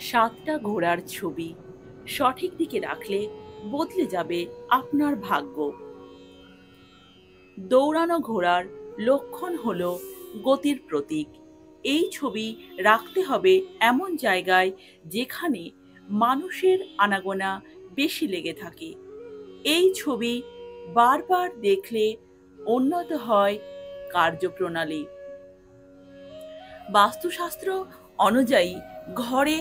সাতটা ঘোড়ার ছবি সঠিক দিকে রাখলে বদলে যাবে আপনার ভাগ্য। দৌড়ানো ঘোড়ার লক্ষণ হলো গতির প্রতীক। এই ছবি রাখতে হবে এমন জায়গায় যেখানে মানুষের আনাগোনা বেশি লেগে থাকে। এই ছবি বারবার দেখলে উন্নত হয় কার্যপ্রণালী। বাস্তুশাস্ত্র অনুযায়ী ঘরে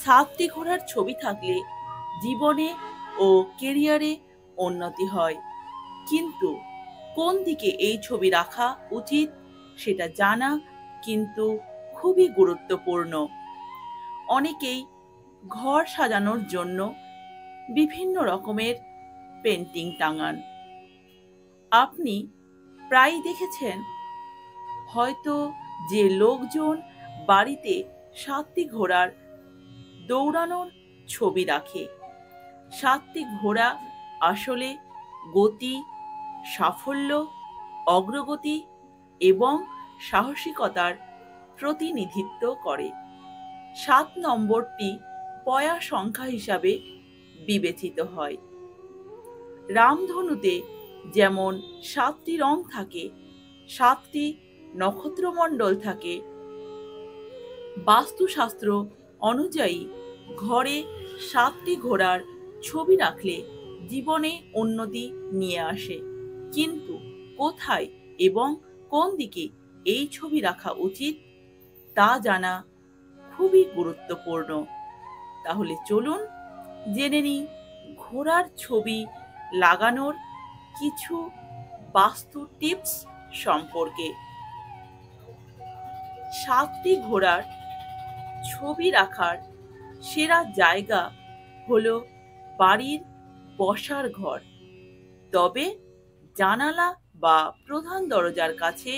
সাতটি ঘোড়ার ছবি থাকলে জীবনে ও কেরিয়ারে উন্নতি হয়। কিন্তু কোন দিকে এই ছবি রাখা উচিত সেটা জানা কিন্তু খুবই গুরুত্বপূর্ণ। অনেকেই ঘর সাজানোর জন্য বিভিন্ন রকমের পেন্টিং টাঙান। আপনি প্রায়ই দেখেছেন হয়তো যে লোকজন বাড়িতে সাতটি ঘোড়ার দৌড়ানোর ছবি রাখে। সাতটি ঘোড়া আসলে গতি, সাফল্য, অগ্রগতি এবং সাহসিকতার প্রতিনিধিত্ব করে। ৭ নম্বরটি পয়া সংখ্যা হিসাবে বিবেচিত হয়। রামধনুতে যেমন ৭টি রং থাকে, ৭টি নক্ষত্রমণ্ডল থাকে, বাস্তুশাস্ত্র অনুযায়ী ঘরে ৭টি ঘোড়ার ছবি রাখলে জীবনে উন্নতি নিয়ে আসে। কিন্তু কোথায় এবং কোন দিকে এই ছবি রাখা উচিত তা জানা খুবই গুরুত্বপূর্ণ। তাহলে চলুন জেনে নিই ঘোড়ার ছবি লাগানোর কিছু বাস্তু টিপস সম্পর্কে। ৭টি ঘোড়ার ছবি রাখার সেরা জায়গা হলো বাড়ির বসার ঘর, তবে জানালা বা প্রধান দরজার কাছে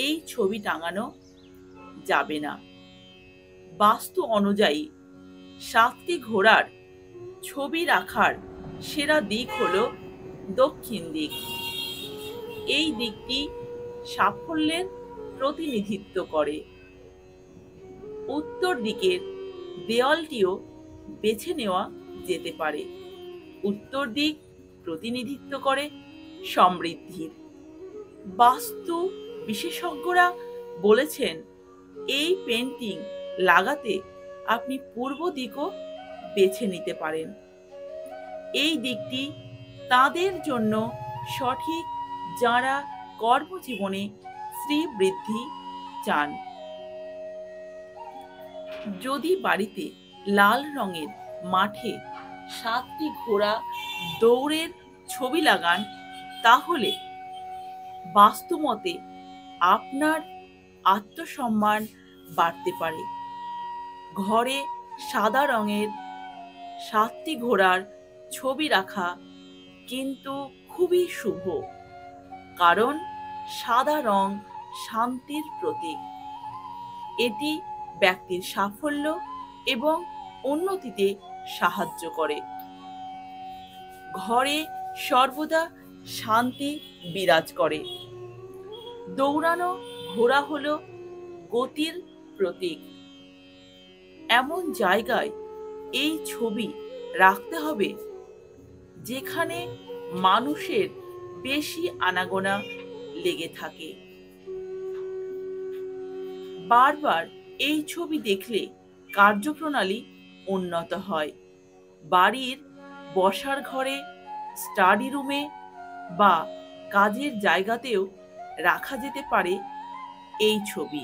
এই ছবি টাঙানো যাবে না। বাস্তু অনুযায়ী ৭টি ঘোড়ার ছবি রাখার সেরা দিক হলো দক্ষিণ দিক। এই দিকটি সাফল্যের প্রতিনিধিত্ব করে। উত্তর দিকের দেওয়ালটিও বেছে নেওয়া যেতে পারে। উত্তর দিক প্রতিনিধিত্ব করে সমৃদ্ধির। বাস্তু বিশেষজ্ঞরা বলেছেন এই পেন্টিং লাগাতে আপনি পূর্ব দিকও বেছে নিতে পারেন। এই দিকটি তাদের জন্য সঠিক যারা কর্মজীবনে শ্রীবৃদ্ধি চান। যদি বাড়িতে লাল রঙের মাঠে ৭টি ঘোড়া দৌড়ের ছবি লাগান তাহলে বাস্তুমতে আপনার আত্মসম্মান বাড়তে পারে। ঘরে সাদা রঙের ৭টি ঘোড়ার ছবি রাখা কিন্তু খুবই শুভ, কারণ সাদা রং শান্তির প্রতীক। এটি ব্যক্তির সাফল্য এবং উন্নতিতে সাহায্য করে। ঘরে সর্বদা শান্তি বিরাজ করে। দৌড়ানো ঘোড়া হলো গতির প্রতীক। এমন জায়গায় এই ছবি রাখতে হবে যেখানে মানুষের বেশি আনাগোনা লেগে থাকে। বারবার এই ছবি দেখলে কার্যপ্রণালী উন্নত হয়। বাড়ির বসার ঘরে, স্টাডি রুমে বা কাজের জায়গাতেও রাখা যেতে পারে এই ছবি।